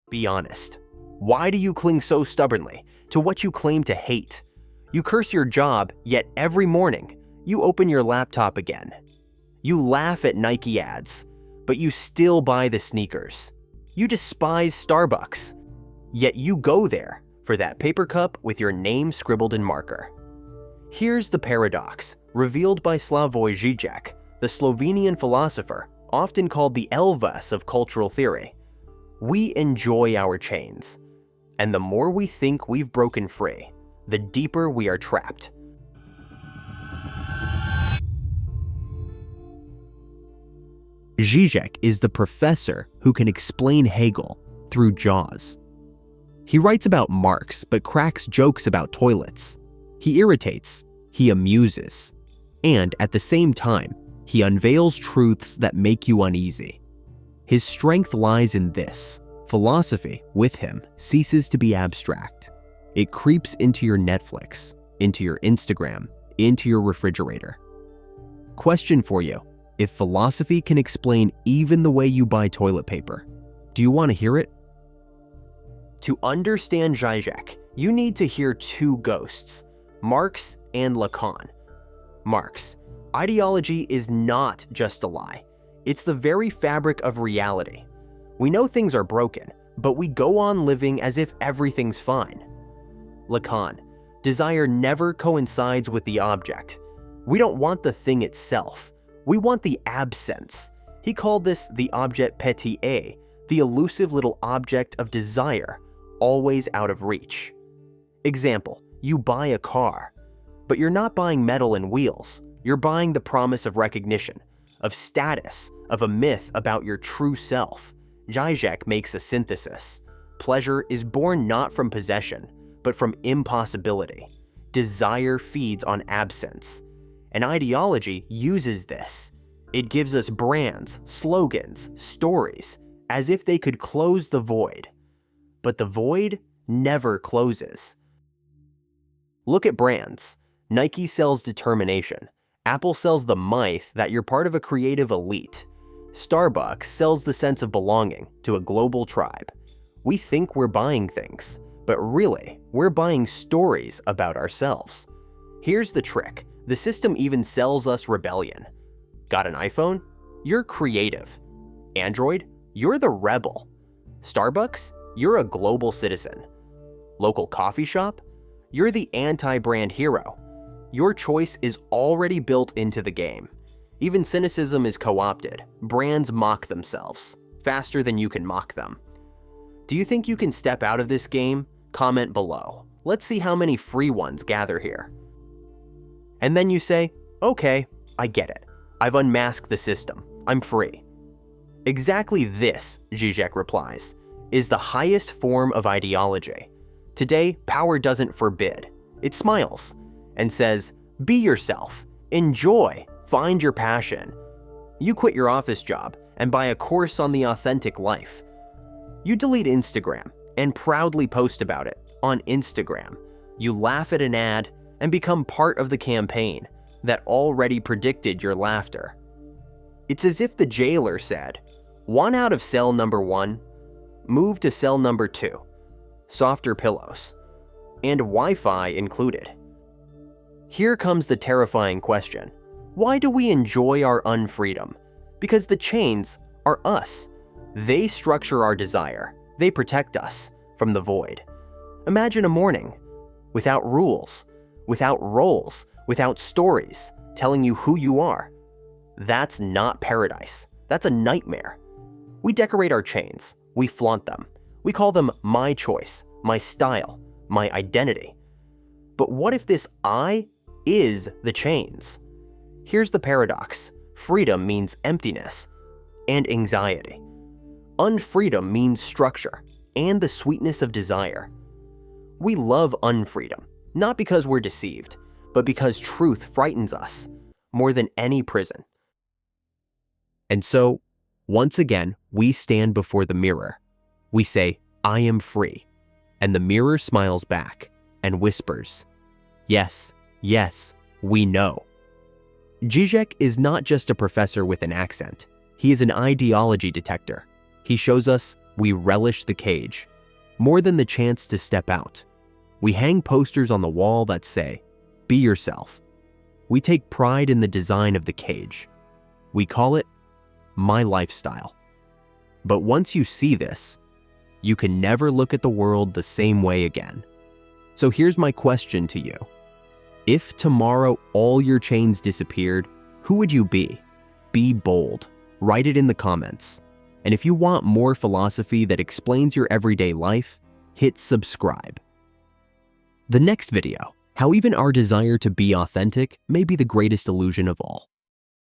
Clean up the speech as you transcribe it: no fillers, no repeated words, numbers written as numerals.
Be honest. Why do you cling so stubbornly to what you claim to hate? You curse your job, yet every morning you open your laptop again. You laugh at Nike ads, but you still buy the sneakers. You despise Starbucks, yet you go there for that paper cup with your name scribbled in marker. Here's the paradox, revealed by Slavoj Žižek, the Slovenian philosopher, often called the Elvis of cultural theory. We enjoy our chains, and the more we think we've broken free, the deeper we are trapped. Zizek is the professor who can explain Hegel through Jaws. He writes about Marx but cracks jokes about toilets. He irritates, he amuses, and at the same time, he unveils truths that make you uneasy. His strength lies in this: philosophy, with him, ceases to be abstract. It creeps into your Netflix, into your Instagram, into your refrigerator. Question for you: if philosophy can explain even the way you buy toilet paper, do you want to hear it? To understand Žižek, you need to hear two ghosts, Marx and Lacan. Marx: ideology is not just a lie. It's the very fabric of reality. We know things are broken, but we go on living as if everything's fine. Lacan: desire never coincides with the object. We don't want the thing itself. We want the absence. He called this the objet petit, the elusive little object of desire, always out of reach. Example: you buy a car, but you're not buying metal and wheels. You're buying the promise of recognition, of status, of a myth about your true self. Žižek makes a synthesis. Pleasure is born not from possession, but from impossibility. Desire feeds on absence. An ideology uses this. It gives us brands, slogans, stories, as if they could close the void. But the void never closes. Look at brands. Nike sells determination. Apple sells the myth that you're part of a creative elite. Starbucks sells the sense of belonging to a global tribe. We think we're buying things, but really, we're buying stories about ourselves. Here's the trick. The system even sells us rebellion. Got an iPhone? You're creative. Android? You're the rebel. Starbucks? You're a global citizen. Local coffee shop? You're the anti-brand hero. Your choice is already built into the game. Even cynicism is co-opted. Brands mock themselves faster than you can mock them. Do you think you can step out of this game? Comment below. Let's see how many free ones gather here. And then you say, okay, I get it. I've unmasked the system. I'm free. Exactly this, Žižek replies, is the highest form of ideology. Today, power doesn't forbid. It smiles and says, be yourself, enjoy, find your passion. You quit your office job and buy a course on the authentic life. You delete Instagram and proudly post about it on Instagram. You laugh at an ad and become part of the campaign that already predicted your laughter. It's as if the jailer said, want out of cell number 1? Move to cell number 2. Softer pillows. And Wi-Fi included. Here comes the terrifying question. Why do we enjoy our unfreedom? Because the chains are us. They structure our desire. They protect us from the void. Imagine a morning without rules, without roles, without stories telling you who you are. That's not paradise. That's a nightmare. We decorate our chains. We flaunt them. We call them my choice, my style, my identity. But what if this I is the chains? Here's the paradox. Freedom means emptiness and anxiety. Unfreedom means structure and the sweetness of desire. We love unfreedom, not because we're deceived, but because truth frightens us more than any prison. And so, once again, we stand before the mirror. We say, I am free. And the mirror smiles back and whispers, yes, yes, we know. Žižek is not just a professor with an accent. He is an ideology detector. He shows us We relish the cage, more than the chance to step out. We hang posters on the wall that say, "Be yourself." We take pride in the design of the cage. We call it my lifestyle. But once you see this, you can never look at the world the same way again. So here's my question to you. If tomorrow all your chains disappeared, who would you be? Be bold. Write it in the comments. And if you want more philosophy that explains your everyday life, hit subscribe. The next video, how even our desire to be authentic may be the greatest illusion of all.